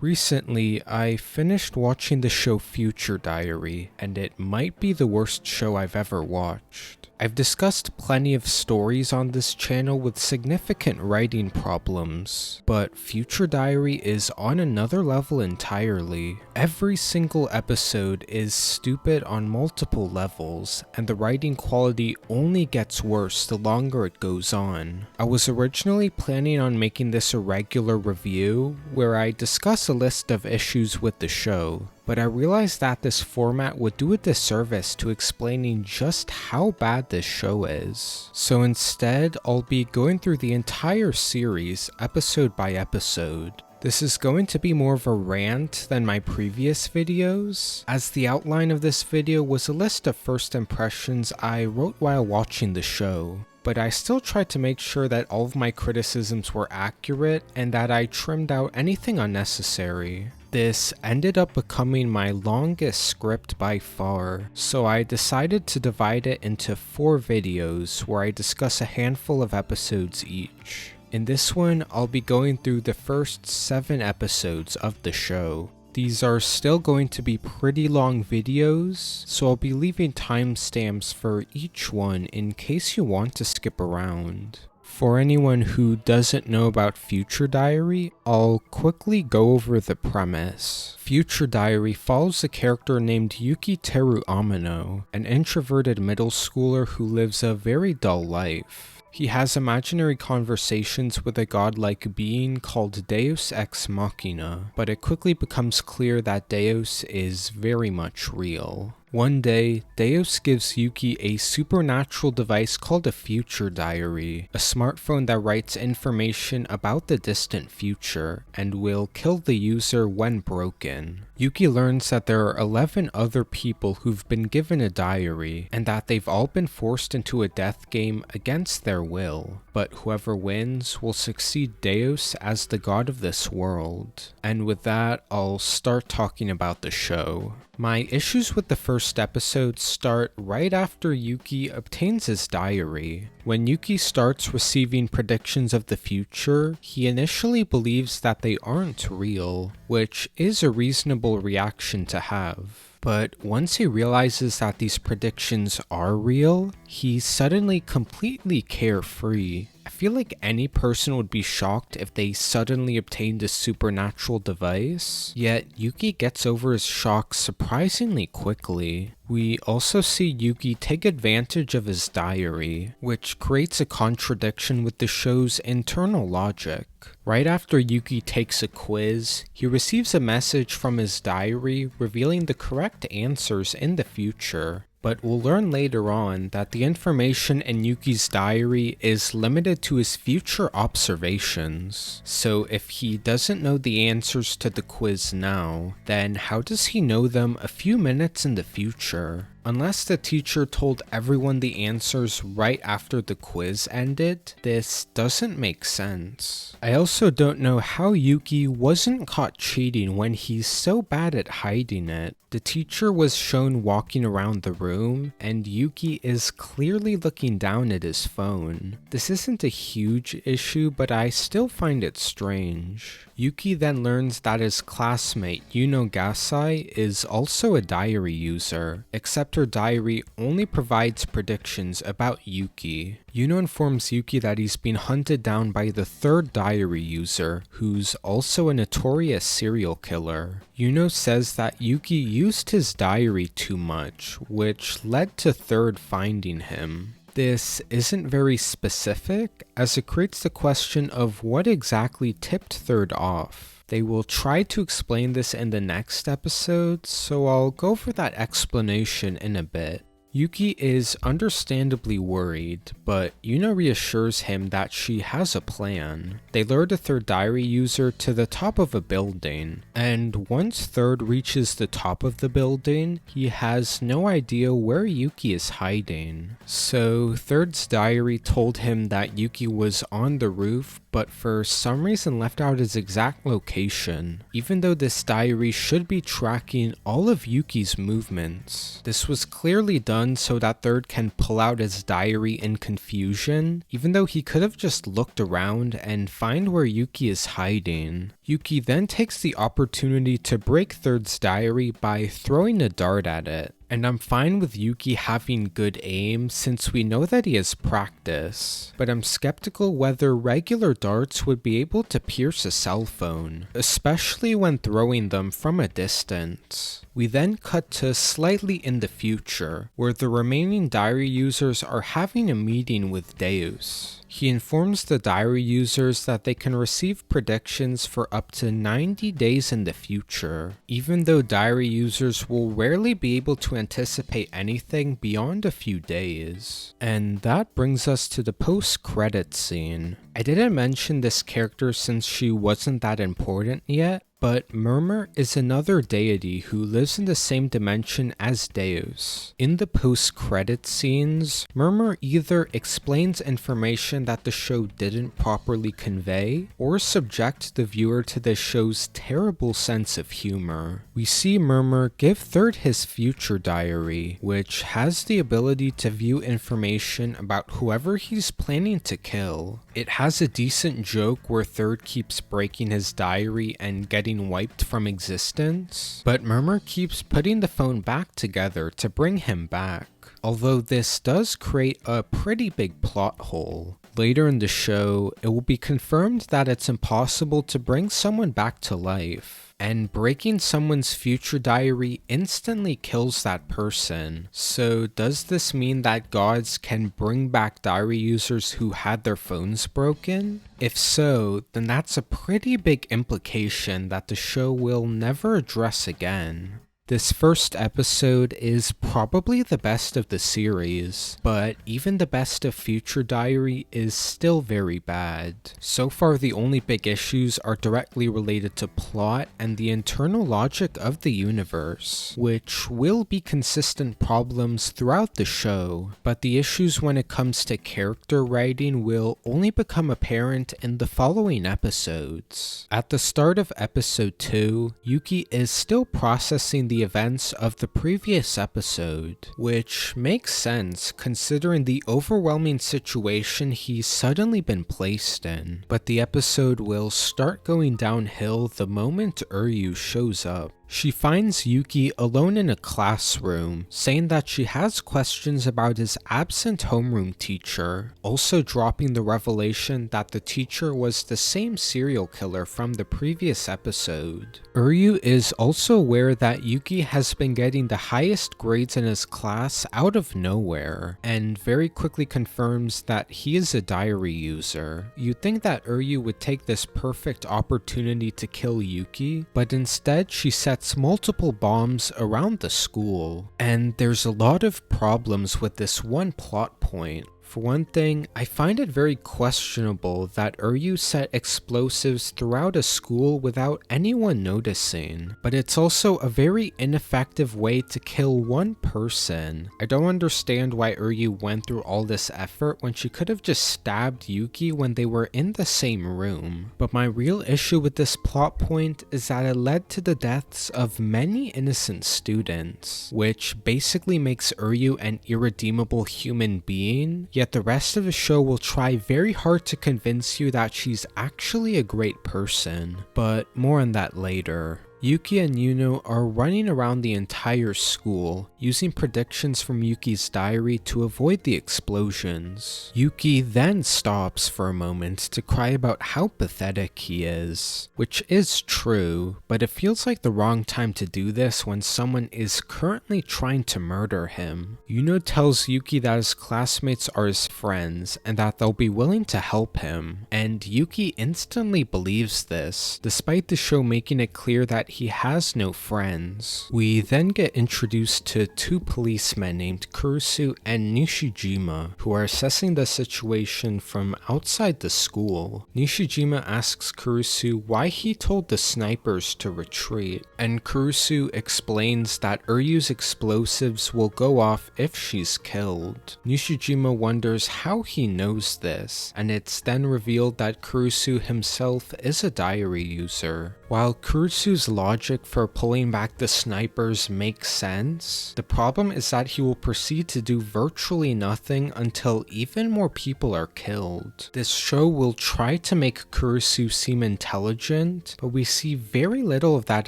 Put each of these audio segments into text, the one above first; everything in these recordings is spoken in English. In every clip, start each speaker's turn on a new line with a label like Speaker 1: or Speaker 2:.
Speaker 1: Recently, I finished watching the show Future Diary, and it might be the worst show I've ever watched. I've discussed plenty of stories on this channel with significant writing problems, but Future Diary is on another level entirely. Every single episode is stupid on multiple levels, and the writing quality only gets worse the longer it goes on. I was originally planning on making this a regular review, where I discuss a list of issues with the show, but I realized that this format would do a disservice to explaining just how bad this show is. So instead, I'll be going through the entire series, episode by episode. This is going to be more of a rant than my previous videos, as the outline of this video was a list of first impressions I wrote while watching the show. But I still tried to make sure that all of my criticisms were accurate and that I trimmed out anything unnecessary. This ended up becoming my longest script by far, so I decided to divide it into 4 videos where I discuss a handful of episodes each. In this one, I'll be going through the first 7 episodes of the show. These are still going to be pretty long videos, so I'll be leaving timestamps for each one in case you want to skip around. For anyone who doesn't know about Future Diary, I'll quickly go over the premise. Future Diary follows a character named Yuki Teru Amino, an introverted middle schooler who lives a very dull life. He has imaginary conversations with a godlike being called Deus Ex Machina, but it quickly becomes clear that Deus is very much real. One day, Deus gives Yuki a supernatural device called a Future Diary, a smartphone that writes information about the distant future, and will kill the user when broken. Yuki learns that there are 11 other people who've been given a diary, and that they've all been forced into a death game against their will, but whoever wins will succeed Deus as the god of this world. And with that, I'll start talking about the show. My issues with the first episode start right after Yuki obtains his diary. When Yuki starts receiving predictions of the future, he initially believes that they aren't real, which is a reasonable reaction to have. But once he realizes that these predictions are real, he's suddenly completely carefree. I feel like any person would be shocked if they suddenly obtained a supernatural device, yet Yuki gets over his shock surprisingly quickly. We also see Yuki take advantage of his diary, which creates a contradiction with the show's internal logic. Right after Yuki takes a quiz, he receives a message from his diary revealing the correct answers in the future. But we'll learn later on that the information in Yuki's diary is limited to his future observations. So if he doesn't know the answers to the quiz now, then how does he know them a few minutes in the future? Unless the teacher told everyone the answers right after the quiz ended, this doesn't make sense. I also don't know how Yuki wasn't caught cheating when he's so bad at hiding it. The teacher was shown walking around the room, and Yuki is clearly looking down at his phone. This isn't a huge issue, but I still find it strange. Yuki then learns that his classmate Yuno Gasai is also a diary user, except her diary only provides predictions about Yuki. Yuno informs Yuki that he's been hunted down by the 3rd diary user, who's also a notorious serial killer. Yuno says that Yuki used his diary too much, which led to 3rd finding him. This isn't very specific, as it creates the question of what exactly tipped 3rd off. They will try to explain this in the next episode, so I'll go over that explanation in a bit. Yuki is understandably worried, but Yuno reassures him that she has a plan. They lure the 3rd diary user to the top of a building, and once 3rd reaches the top of the building, he has no idea where Yuki is hiding. So 3rd's diary told him that Yuki was on the roof, but for some reason left out his exact location, even though this diary should be tracking all of Yuki's movements. This was clearly done so that 3rd can pull out his diary in confusion, even though he could have just looked around and find where Yuki is hiding. Yuki then takes the opportunity to break Third's diary by throwing a dart at it. And I'm fine with Yuki having good aim since we know that he has practice, but I'm skeptical whether regular darts would be able to pierce a cell phone, especially when throwing them from a distance. We then cut to slightly in the future, where the remaining diary users are having a meeting with Deus. He informs the diary users that they can receive predictions for up to 90 days in the future, even though diary users will rarely be able to anticipate anything beyond a few days. And that brings us to the post-credit scene. I didn't mention this character since she wasn't that important yet, but Murmur is another deity who lives in the same dimension as Deus. In the post-credit scenes, Murmur either explains information that the show didn't properly convey, or subjects the viewer to the show's terrible sense of humor. We see Murmur give Third his future diary, which has the ability to view information about whoever he's planning to kill. It has a decent joke where Third keeps breaking his diary and getting wiped from existence, but Murmur keeps putting the phone back together to bring him back. Although this does create a pretty big plot hole. Later in the show, it will be confirmed that it's impossible to bring someone back to life, and breaking someone's future diary instantly kills that person. So does this mean that gods can bring back diary users who had their phones broken? If so, then that's a pretty big implication that the show will never address again. This first episode is probably the best of the series, but even the best of Future Diary is still very bad. So far, the only big issues are directly related to plot and the internal logic of the universe, which will be consistent problems throughout the show, but the issues when it comes to character writing will only become apparent in the following episodes. At the start of episode 2, Yuki is still processing the events of the previous episode, which makes sense considering the overwhelming situation he's suddenly been placed in. But the episode will start going downhill the moment Uryu shows up. She finds Yuki alone in a classroom, saying that she has questions about his absent homeroom teacher, also dropping the revelation that the teacher was the same serial killer from the previous episode. Uryu is also aware that Yuki has been getting the highest grades in his class out of nowhere, and very quickly confirms that he is a diary user. You'd think that Uryu would take this perfect opportunity to kill Yuki, but instead she sets multiple bombs around the school, and there's a lot of problems with this one plot point. For one thing, I find it very questionable that Uryu set explosives throughout a school without anyone noticing, but it's also a very ineffective way to kill one person. I don't understand why Uryu went through all this effort when she could have just stabbed Yuki when they were in the same room. But my real issue with this plot point is that it led to the deaths of many innocent students, which basically makes Uryu an irredeemable human being, yet the rest of the show will try very hard to convince you that she's actually a great person, but more on that later. Yuki and Yuno are running around the entire school, using predictions from Yuki's diary to avoid the explosions. Yuki then stops for a moment to cry about how pathetic he is, which is true, but it feels like the wrong time to do this when someone is currently trying to murder him. Yuno tells Yuki that his classmates are his friends and that they'll be willing to help him, and Yuki instantly believes this, despite the show making it clear that he has no friends. We then get introduced to two policemen named Kurusu and Nishijima, who are assessing the situation from outside the school. Nishijima asks Kurusu why he told the snipers to retreat, and Kurusu explains that Uryu's explosives will go off if she's killed. Nishijima wonders how he knows this, and it's then revealed that Kurusu himself is a diary user. While Kurusu's logic for pulling back the snipers makes sense, the problem is that he will proceed to do virtually nothing until even more people are killed. This show will try to make Kurusu seem intelligent, but we see very little of that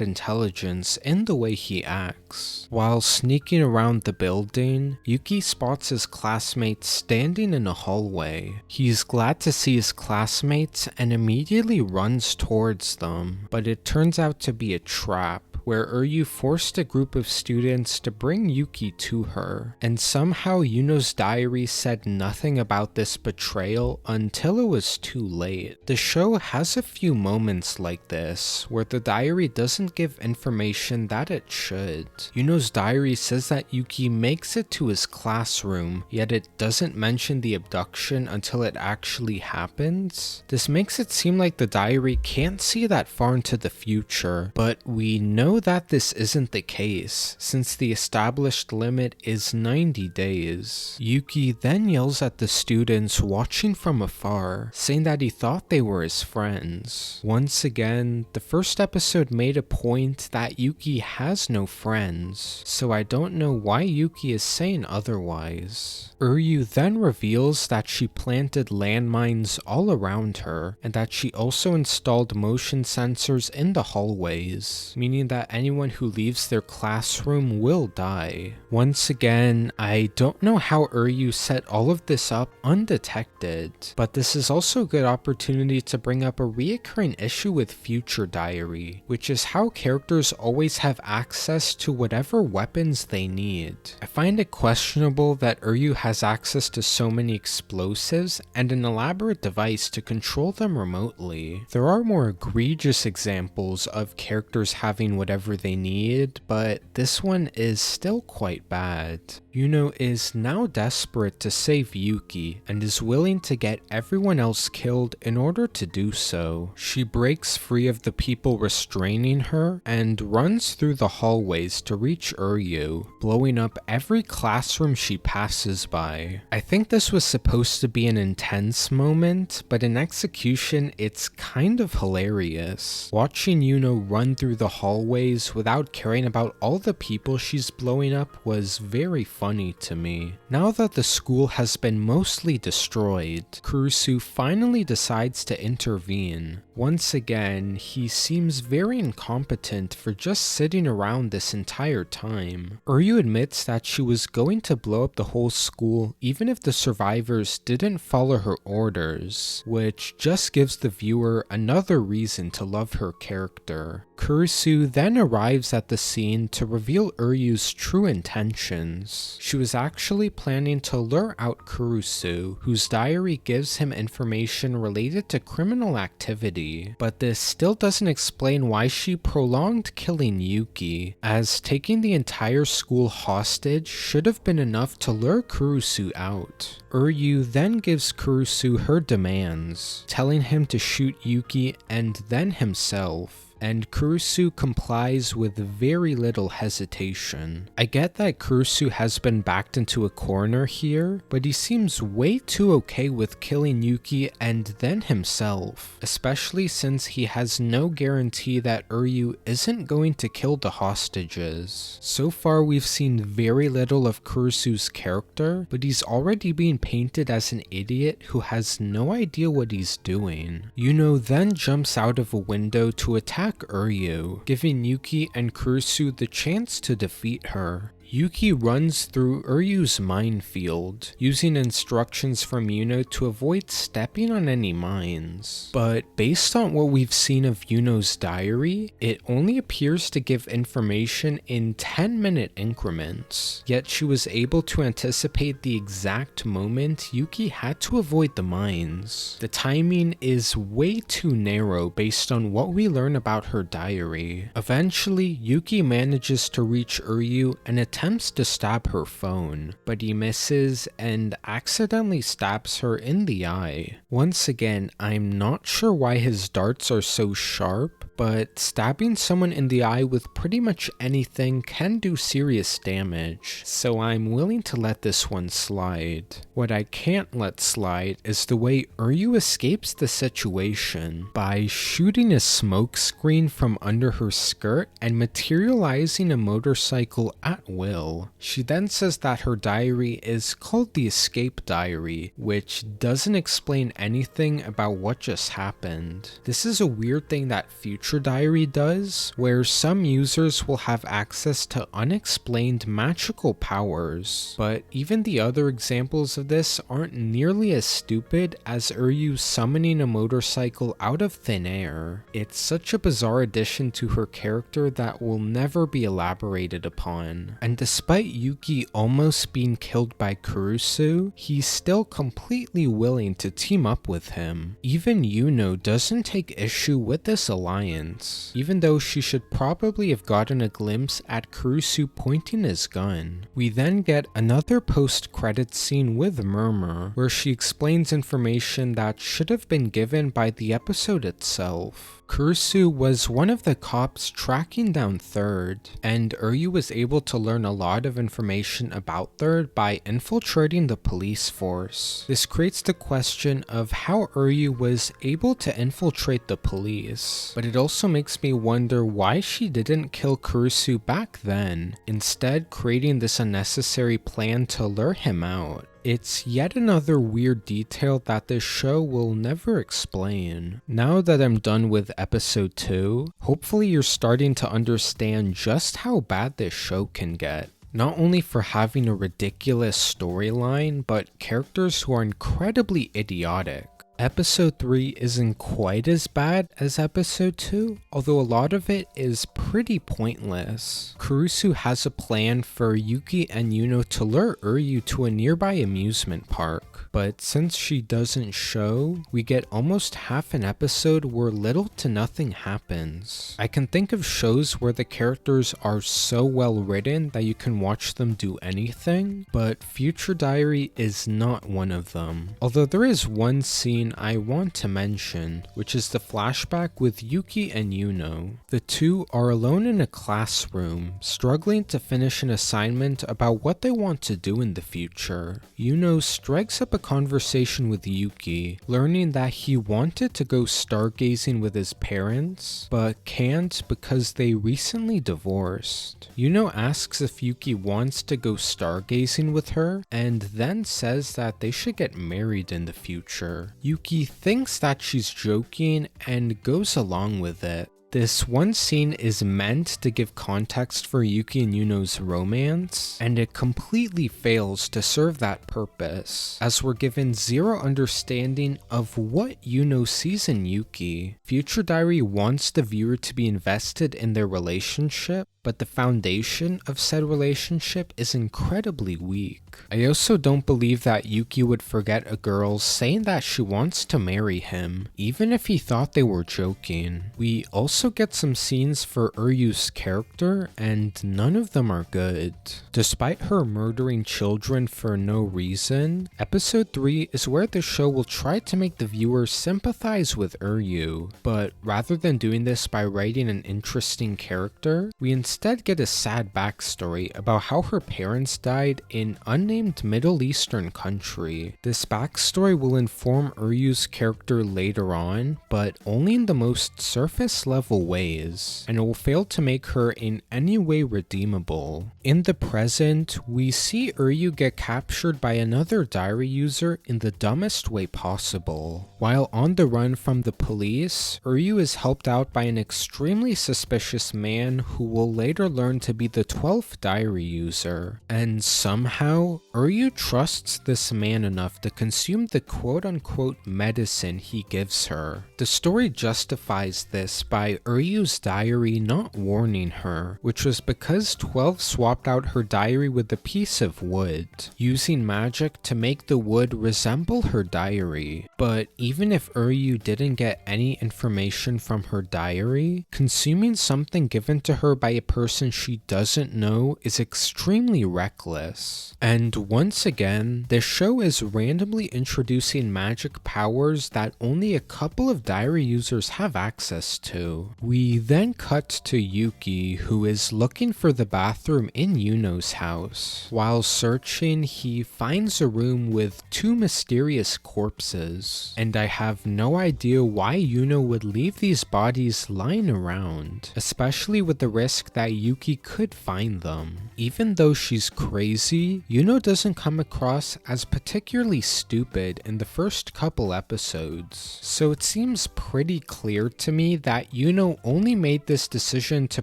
Speaker 1: intelligence in the way he acts. While sneaking around the building, Yuki spots his classmates standing in a hallway. He's glad to see his classmates and immediately runs towards them, but it turns out to be a trap, where Uryu forced a group of students to bring Yuki to her, and somehow Yuno's diary said nothing about this betrayal until it was too late. The show has a few moments like this, where the diary doesn't give information that it should. Yuno's diary says that Yuki makes it to his classroom, yet it doesn't mention the abduction until it actually happens. This makes it seem like the diary can't see that far into the future, but we know that this isn't the case, since the established limit is 90 days. Yuki then yells at the students watching from afar, saying that he thought they were his friends. Once again, the first episode made a point that Yuki has no friends, so I don't know why Yuki is saying otherwise. Uryu then reveals that she planted landmines all around her, and that she also installed motion sensors in the hallways, meaning that anyone who leaves their classroom will die. Once again, I don't know how Uryu set all of this up undetected, but this is also a good opportunity to bring up a reoccurring issue with Future Diary, which is how characters always have access to whatever weapons they need. I find it questionable that Uryu has access to so many explosives and an elaborate device to control them remotely. There are more egregious examples of characters having whatever they need, but this one is still quite bad. Yuno is now desperate to save Yuki and is willing to get everyone else killed in order to do so. She breaks free of the people restraining her and runs through the hallways to reach Uryu, blowing up every classroom she passes by. I think this was supposed to be an intense moment, but in execution it's kind of hilarious. Watching Yuno run through the hallways without caring about all the people she's blowing up was very funny to me. Now that the school has been mostly destroyed, Kurusu finally decides to intervene. Once again, he seems very incompetent for just sitting around this entire time. Uryu admits that she was going to blow up the whole school even if the survivors didn't follow her orders, which just gives the viewer another reason to love her character. Kurusu then arrives at the scene to reveal Uryu's true intentions. She was actually planning to lure out Kurusu, whose diary gives him information related to criminal activity, but this still doesn't explain why she prolonged killing Yuki, as taking the entire school hostage should have been enough to lure Kurusu out. Uryu then gives Kurusu her demands, telling him to shoot Yuki and then himself, and Kurusu complies with very little hesitation. I get that Kurusu has been backed into a corner here, but he seems way too okay with killing Yuki and then himself, especially since he has no guarantee that Uryu isn't going to kill the hostages. So far we've seen very little of Kurusu's character, but he's already being painted as an idiot who has no idea what he's doing. Yuno then jumps out of a window to attack Uryu, giving Yuki and Kurusu the chance to defeat her. Yuki runs through Uryu's minefield, using instructions from Yuno to avoid stepping on any mines. But based on what we've seen of Yuno's diary, it only appears to give information in 10-minute increments, yet she was able to anticipate the exact moment Yuki had to avoid the mines. The timing is way too narrow based on what we learn about her diary. Eventually, Yuki manages to reach Uryu and attempts to stab her phone, but he misses and accidentally stabs her in the eye. Once again, I'm not sure why his darts are so sharp, but stabbing someone in the eye with pretty much anything can do serious damage, so I'm willing to let this one slide. What I can't let slide is the way Uryu escapes the situation by shooting a smoke screen from under her skirt and materializing a motorcycle at will. She then says that her diary is called the Escape Diary, which doesn't explain anything about what just happened. This is a weird thing that Future Diary does, where some users will have access to unexplained magical powers, but even the other examples of this aren't nearly as stupid as Uryu summoning a motorcycle out of thin air. It's such a bizarre addition to her character that will never be elaborated upon, and despite Yuki almost being killed by Kurusu, he's still completely willing to team up with him. Even Yuno doesn't take issue with this alliance, even though she should probably have gotten a glimpse at Kurusu pointing his gun. We then get another post-credits scene with Murmur, where she explains information that should have been given by the episode itself. Kurusu was one of the cops tracking down Third, and Uryu was able to learn a lot of information about Third by infiltrating the police force. This creates the question of how Uryu was able to infiltrate the police, but it also makes me wonder why she didn't kill Kurusu back then, instead creating this unnecessary plan to lure him out. It's yet another weird detail that this show will never explain. Now that I'm done with episode 2, hopefully you're starting to understand just how bad this show can get. Not only for having a ridiculous storyline, but characters who are incredibly idiotic. Episode 3 isn't quite as bad as episode 2, although a lot of it is pretty pointless. Kurusu has a plan for Yuki and Yuno to lure Uryu to a nearby amusement park, but since she doesn't show, we get almost half an episode where little to nothing happens. I can think of shows where the characters are so well written that you can watch them do anything, but Future Diary is not one of them. Although there is one scene I want to mention, which is the flashback with Yuki and Yuno. The two are alone in a classroom, struggling to finish an assignment about what they want to do in the future. Yuno strikes up a conversation with Yuki, learning that he wanted to go stargazing with his parents, but can't because they recently divorced. Yuno asks if Yuki wants to go stargazing with her, and then says that they should get married in the future. Yuki thinks that she's joking and goes along with it. This one scene is meant to give context for Yuki and Yuno's romance, and it completely fails to serve that purpose, as we're given zero understanding of what Yuno sees in Yuki. Future Diary wants the viewer to be invested in their relationship, but the foundation of said relationship is incredibly weak. I also don't believe that Yuki would forget a girl saying that she wants to marry him, even if he thought they were joking. We also get some scenes for Uryu's character, and none of them are good. Despite her murdering children for no reason, episode 3 is where the show will try to make the viewer sympathize with Uryu, but rather than doing this by writing an interesting character, we instead get a sad backstory about how her parents died in unnamed Middle Eastern country. This backstory will inform Uryu's character later on, but only in the most surface level ways, and it will fail to make her in any way redeemable. In the present, we see Uryu get captured by another diary user in the dumbest way possible. While on the run from the police, Uryu is helped out by an extremely suspicious man who will later learn to be the 12th diary user, and somehow Uryu trusts this man enough to consume the quote-unquote medicine he gives her. The story justifies this by Uryu's diary not warning her, which was because 12 swapped out her diary with a piece of wood, using magic to make the wood resemble her diary. But even if Uryu didn't get any information from her diary, consuming something given to her by a person she doesn't know is extremely reckless. And once again, this show is randomly introducing magic powers that only a couple of diary users have access to. We then cut to Yuki, who is looking for the bathroom in Yuno's house. While searching, he finds a room with two mysterious corpses, and I have no idea why Yuno would leave these bodies lying around, especially with the risk that Yuki could find them. Even though she's crazy, Yuno doesn't come across as particularly stupid in the first couple episodes, so it seems pretty clear to me that Yuno only made this decision to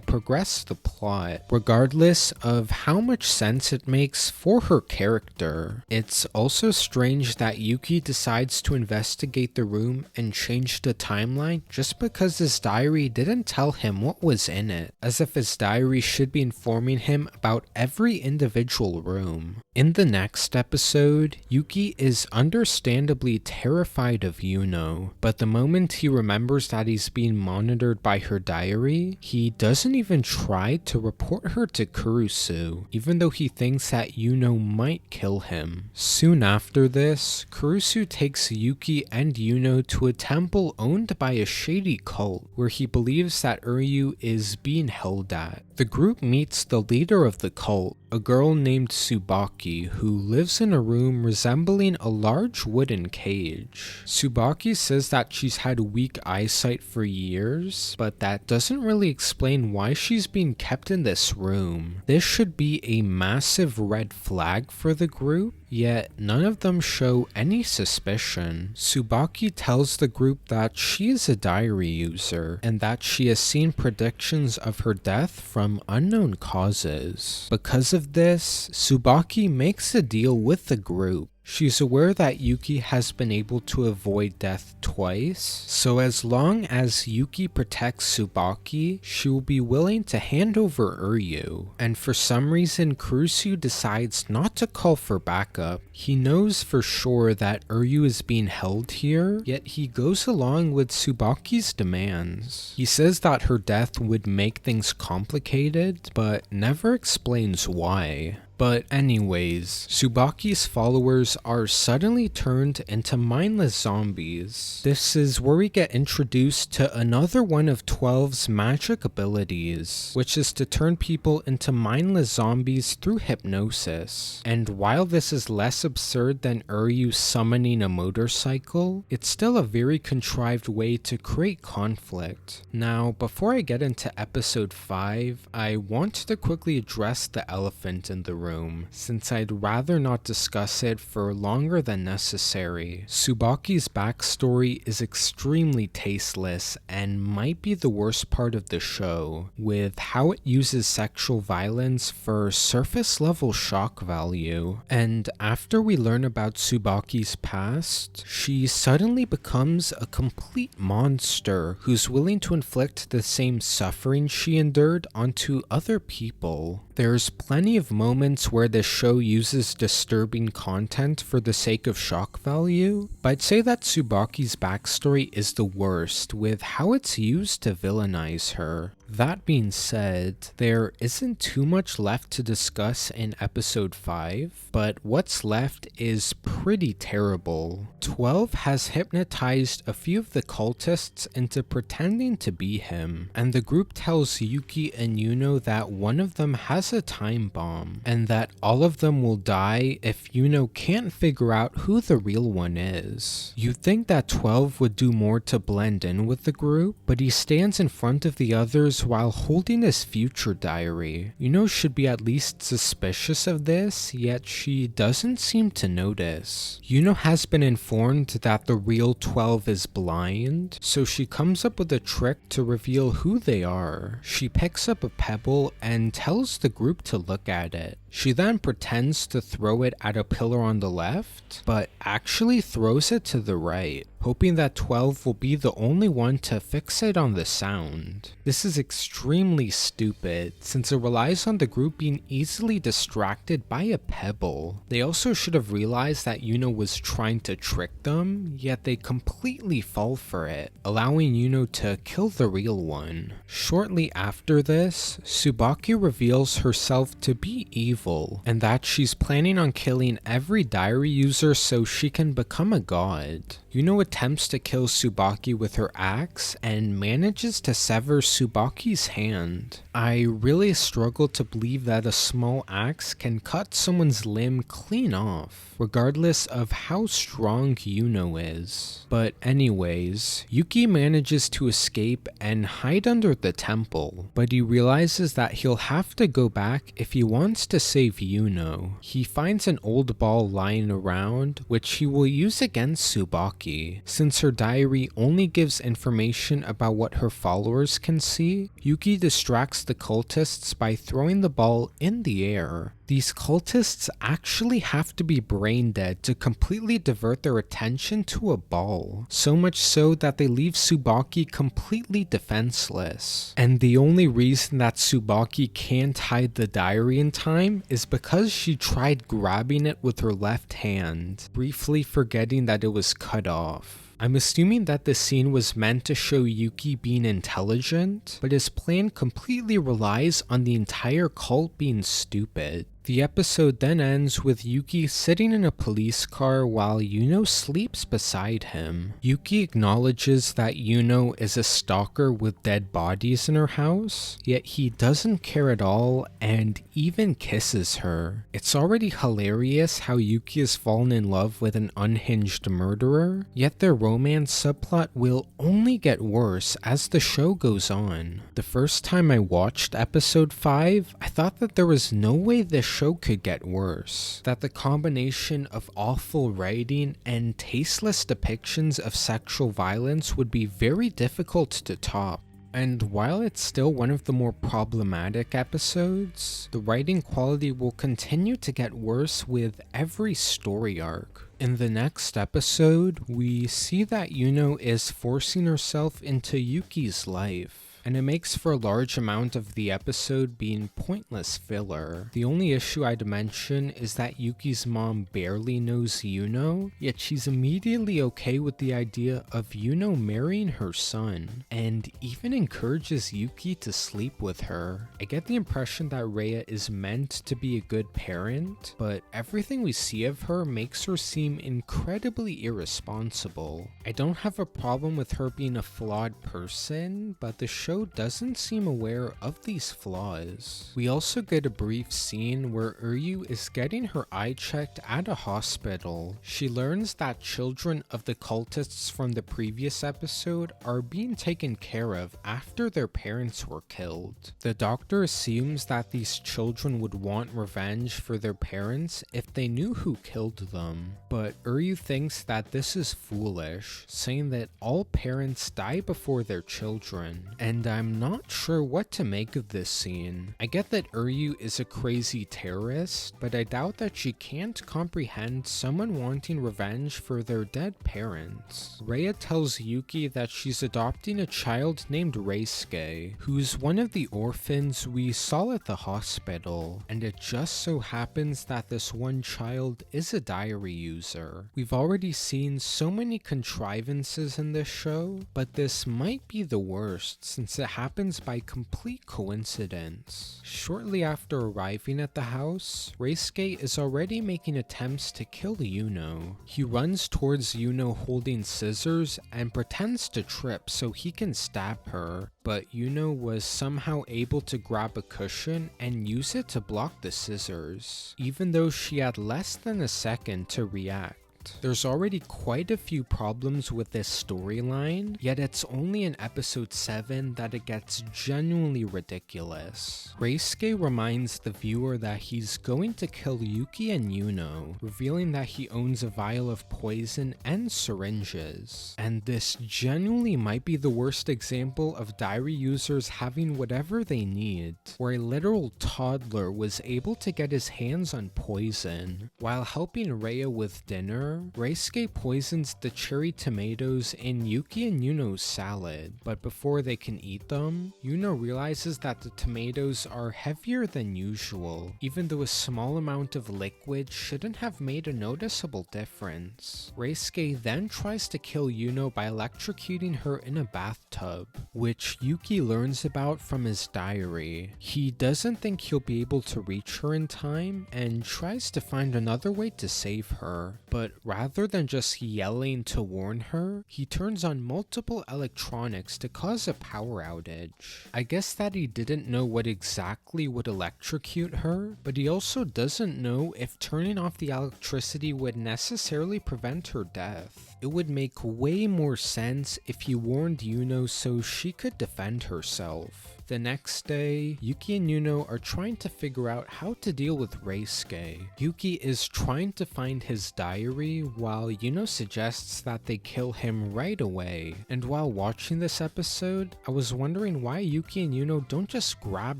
Speaker 1: progress the plot, regardless of how much sense it makes for her character. It's also strange that Yuki decides to investigate the room and change the timeline just because his diary didn't tell him what was in it, as if his diary should be informing him about every individual room. In the next episode, Yuki is understandably terrified of Yuno, but the moment he remembers that he's being monitored by her diary, he doesn't even try to report her to Kurusu, even though he thinks that Yuno might kill him. Soon after this, Kurusu takes Yuki and Yuno to a temple owned by a shady cult, where he believes that Uryu is being held at. The group meets the leader of the cult, a girl named Tsubaki, who lives in a room resembling a large wooden cage. Tsubaki says that she's had weak eyesight for years, but that doesn't really explain why she's being kept in this room. This should be a massive red flag for the group, yet none of them show any suspicion. Tsubaki tells the group that she is a diary user, and that she has seen predictions of her death from unknown causes. Because of this, Tsubaki makes a deal with the group. She's aware that Yuki has been able to avoid death twice, so as long as Yuki protects Tsubaki, she will be willing to hand over Uryu. And for some reason, Kurusu decides not to call for backup. He knows for sure that Uryu is being held here, yet he goes along with Tsubaki's demands. He says that her death would make things complicated, but never explains why. But anyways, Tsubaki's followers are suddenly turned into mindless zombies. This is where we get introduced to another one of 12's magic abilities, which is to turn people into mindless zombies through hypnosis. And while this is less absurd than Uryu summoning a motorcycle, it's still a very contrived way to create conflict. Now, before I get into episode 5, I want to quickly address the elephant in the room, since I'd rather not discuss it for longer than necessary. Tsubaki's backstory is extremely tasteless and might be the worst part of the show, with how it uses sexual violence for surface level shock value. And after we learn about Tsubaki's past, she suddenly becomes a complete monster who's willing to inflict the same suffering she endured onto other people. There's plenty of moments where this show uses disturbing content for the sake of shock value, but I'd say that Tsubaki's backstory is the worst, with how it's used to villainize her. That being said, there isn't too much left to discuss in episode 5, but what's left is pretty terrible. 12 has hypnotized a few of the cultists into pretending to be him, and the group tells Yuki and Yuno that one of them has a time bomb, and that all of them will die if Yuno can't figure out who the real one is. You'd think that 12 would do more to blend in with the group, but he stands in front of the others while holding his future diary. Yuno should be at least suspicious of this, yet she doesn't seem to notice. Yuno has been informed that the real 12 is blind, so she comes up with a trick to reveal who they are. She picks up a pebble and tells the group to look at it. She then pretends to throw it at a pillar on the left, but actually throws it to the right. hoping that 12 will be the only one to fixate on the sound. This is extremely stupid, since it relies on the group being easily distracted by a pebble. They also should have realized that Yuno was trying to trick them, yet they completely fall for it, allowing Yuno to kill the real one. Shortly after this, Tsubaki reveals herself to be evil, and that she's planning on killing every diary user so she can become a god. Yuno attempts to kill Tsubaki with her axe and manages to sever Tsubaki's hand. I really struggle to believe that a small axe can cut someone's limb clean off, regardless of how strong Yuno is. But anyways, Yuki manages to escape and hide under the temple, but he realizes that he'll have to go back if he wants to save Yuno. He finds an old ball lying around, which he will use against Tsubaki. Since her diary only gives information about what her followers can see, Yuki distracts the cultists by throwing the ball in the air. These cultists actually have to be brain dead to completely divert their attention to a ball, so much so that they leave Tsubaki completely defenseless. And the only reason that Tsubaki can't hide the diary in time is because she tried grabbing it with her left hand, briefly forgetting that it was cut off. I'm assuming that this scene was meant to show Yuki being intelligent, but his plan completely relies on the entire cult being stupid. The episode then ends with Yuki sitting in a police car while Yuno sleeps beside him. Yuki acknowledges that Yuno is a stalker with dead bodies in her house, yet he doesn't care at all and even kisses her. It's already hilarious how Yuki has fallen in love with an unhinged murderer, yet their romance subplot will only get worse as the show goes on. The first time I watched episode 5, I thought that there was no way this show could get worse, that the combination of awful writing and tasteless depictions of sexual violence would be very difficult to top. And while it's still one of the more problematic episodes, the writing quality will continue to get worse with every story arc. In the next episode, we see that Yuno is forcing herself into Yuki's life, and it makes for a large amount of the episode being pointless filler. The only issue I'd mention is that Yuki's mom barely knows Yuno, yet she's immediately okay with the idea of Yuno marrying her son, and even encourages Yuki to sleep with her. I get the impression that Rhea is meant to be a good parent, but everything we see of her makes her seem incredibly irresponsible. I don't have a problem with her being a flawed person, but the show doesn't seem aware of these flaws. We also get a brief scene where Uryu is getting her eye checked at a hospital. She learns that children of the cultists from the previous episode are being taken care of after their parents were killed. The doctor assumes that these children would want revenge for their parents if they knew who killed them, but Uryu thinks that this is foolish, saying that all parents die before their children, and I'm not sure what to make of this scene. I get that Uryu is a crazy terrorist, but I doubt that she can't comprehend someone wanting revenge for their dead parents. Rhea tells Yuki that she's adopting a child named Reisuke, who's one of the orphans we saw at the hospital, and it just so happens that this one child is a diary user. We've already seen so many contrivances in this show, but this might be the worst since it happens by complete coincidence. Shortly after arriving at the house, Reisuke is already making attempts to kill Yuno. He runs towards Yuno holding scissors and pretends to trip so he can stab her, but Yuno was somehow able to grab a cushion and use it to block the scissors, even though she had less than a second to react. There's already quite a few problems with this storyline, yet it's only in episode 7 that it gets genuinely ridiculous. Reisuke reminds the viewer that he's going to kill Yuki and Yuno, revealing that he owns a vial of poison and syringes. And this genuinely might be the worst example of diary users having whatever they need, where a literal toddler was able to get his hands on poison. While helping Rhea with dinner, dinner, Reisuke poisons the cherry tomatoes in Yuki and Yuno's salad, but before they can eat them, Yuno realizes that the tomatoes are heavier than usual, even though a small amount of liquid shouldn't have made a noticeable difference. Reisuke then tries to kill Yuno by electrocuting her in a bathtub, which Yuki learns about from his diary. He doesn't think he'll be able to reach her in time and tries to find another way to save her, but rather than just yelling to warn her, he turns on multiple electronics to cause a power outage. I guess that he didn't know what exactly would electrocute her, but he also doesn't know if turning off the electricity would necessarily prevent her death. It would make way more sense if he warned Yuno so she could defend herself. The next day, Yuki and Yuno are trying to figure out how to deal with Reisuke. Yuki is trying to find his diary while Yuno suggests that they kill him right away. And while watching this episode, I was wondering why Yuki and Yuno don't just grab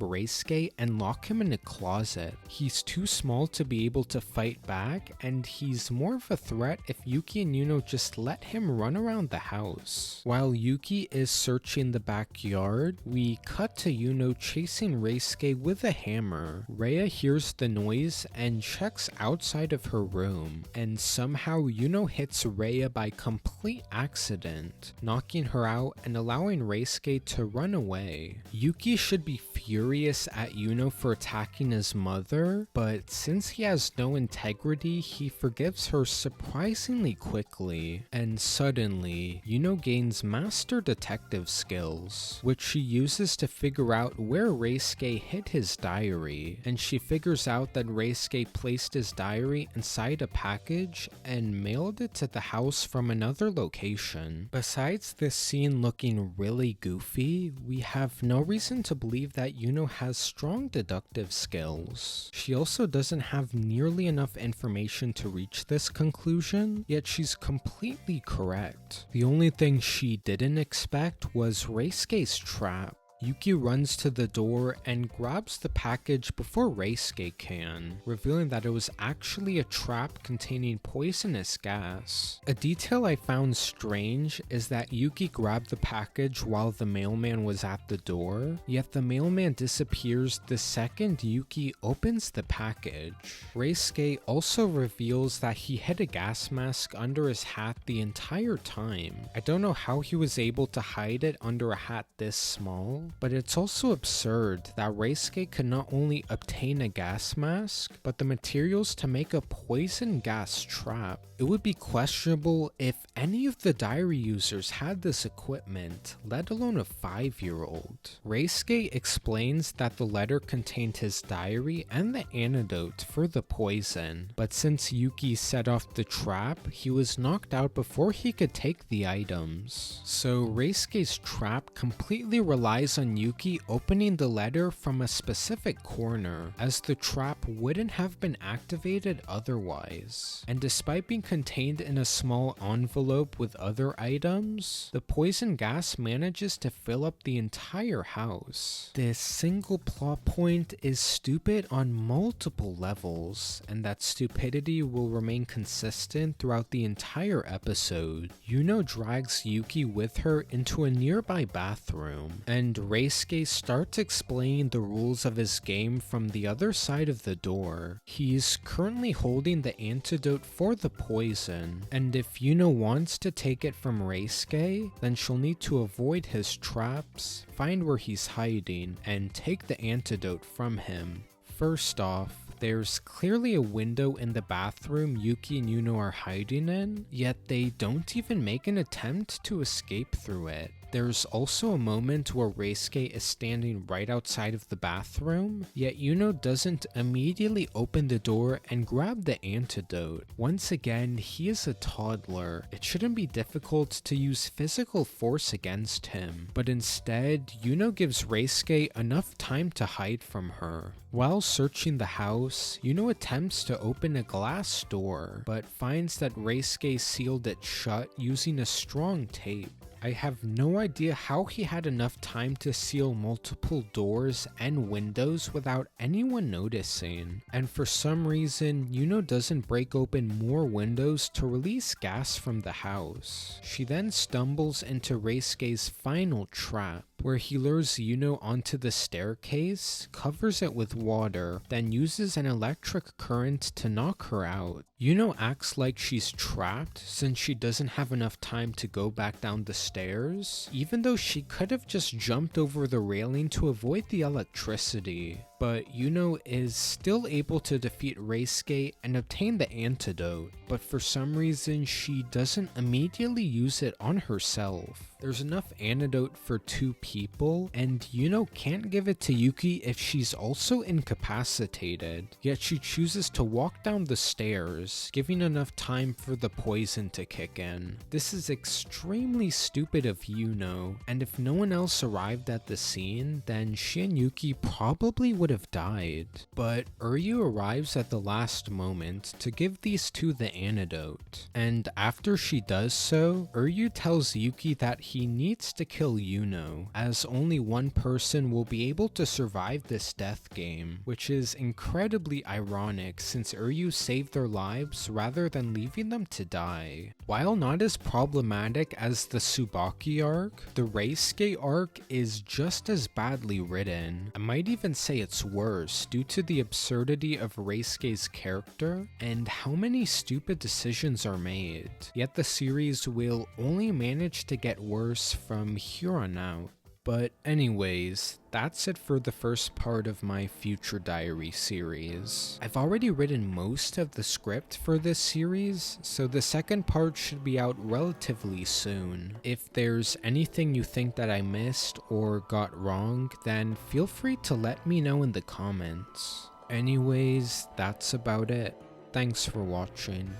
Speaker 1: Reisuke and lock him in a closet. He's too small to be able to fight back, and he's more of a threat if Yuki and Yuno just let him run around the house. While Yuki is searching the backyard, we cut to Yuno chasing Reisuke with a hammer. Rhea hears the noise and checks outside of her room, and somehow Yuno hits Rhea by complete accident, knocking her out and allowing Reisuke to run away. Yuki should be furious at Yuno for attacking his mother, but since he has no integrity, he forgives her surprisingly quickly, and suddenly, Yuno gains master detective skills, which she uses to figure out where Reisuke hid his diary, and she figures out that Reisuke placed his diary inside a package and mailed it to the house from another location. Besides this scene looking really goofy, we have no reason to believe that Yuno has strong deductive skills. She also doesn't have nearly enough information to reach this conclusion, yet she's completely correct. The only thing she didn't expect was Reisuke's trap. Yuki runs to the door and grabs the package before Reisuke can, revealing that it was actually a trap containing poisonous gas. A detail I found strange is that Yuki grabbed the package while the mailman was at the door, yet the mailman disappears the second Yuki opens the package. Reisuke also reveals that he hid a gas mask under his hat the entire time. I don't know how he was able to hide it under a hat this small, but it's also absurd that Reisuke could not only obtain a gas mask, but the materials to make a poison gas trap. It would be questionable if any of the diary users had this equipment, let alone a 5-year-old. Reisuke explains that the letter contained his diary and the antidote for the poison, but since Yuki set off the trap, he was knocked out before he could take the items. So Reisuke's trap completely relies on Yuki opening the letter from a specific corner, as the trap wouldn't have been activated otherwise. And despite being contained in a small envelope with other items, the poison gas manages to fill up the entire house. This single plot point is stupid on multiple levels, and that stupidity will remain consistent throughout the entire episode. Yuno drags Yuki with her into a nearby bathroom, and Reisuke starts explaining the rules of his game from the other side of the door. He's currently holding the antidote for the poison, and if Yuno wants to take it from Reisuke, then she'll need to avoid his traps, find where he's hiding, and take the antidote from him. First off, there's clearly a window in the bathroom Yuki and Yuno are hiding in, yet they don't even make an attempt to escape through it. There's also a moment where Reisuke is standing right outside of the bathroom, yet Yuno doesn't immediately open the door and grab the antidote. Once again, he is a toddler. It shouldn't be difficult to use physical force against him, but instead, Yuno gives Reisuke enough time to hide from her. While searching the house, Yuno attempts to open a glass door, but finds that Reisuke sealed it shut using a strong tape. I have no idea how he had enough time to seal multiple doors and windows without anyone noticing. And for some reason, Yuno doesn't break open more windows to release gas from the house. She then stumbles into Reisuke's final trap, where he lures Yuno onto the staircase, covers it with water, then uses an electric current to knock her out. Yuno acts like she's trapped since she doesn't have enough time to go back down the stairs, even though she could have just jumped over the railing to avoid the electricity. But Yuno is still able to defeat Reisuke and obtain the antidote, but for some reason she doesn't immediately use it on herself. There's enough antidote for 2 people, and Yuno can't give it to Yuki if she's also incapacitated, yet she chooses to walk down the stairs, giving enough time for the poison to kick in. This is extremely stupid of Yuno, and if no one else arrived at the scene, then she and Yuki probably would have died. But Uryu arrives at the last moment to give these 2 the antidote, and after she does so, Uryu tells Yuki that he needs to kill Yuno, as only one person will be able to survive this death game, which is incredibly ironic since Uryu saved their lives rather than leaving them to die. While not as problematic as the Tsubaki arc, the Reisuke arc is just as badly written. I might even say it's worse due to the absurdity of Reisuke's character and how many stupid decisions are made. Yet the series will only manage to get worse from here on out. But anyways, that's it for the first part of my Future Diary series. I've already written most of the script for this series, so the second part should be out relatively soon. If there's anything you think that I missed or got wrong, then feel free to let me know in the comments. Anyways, that's about it. Thanks for watching.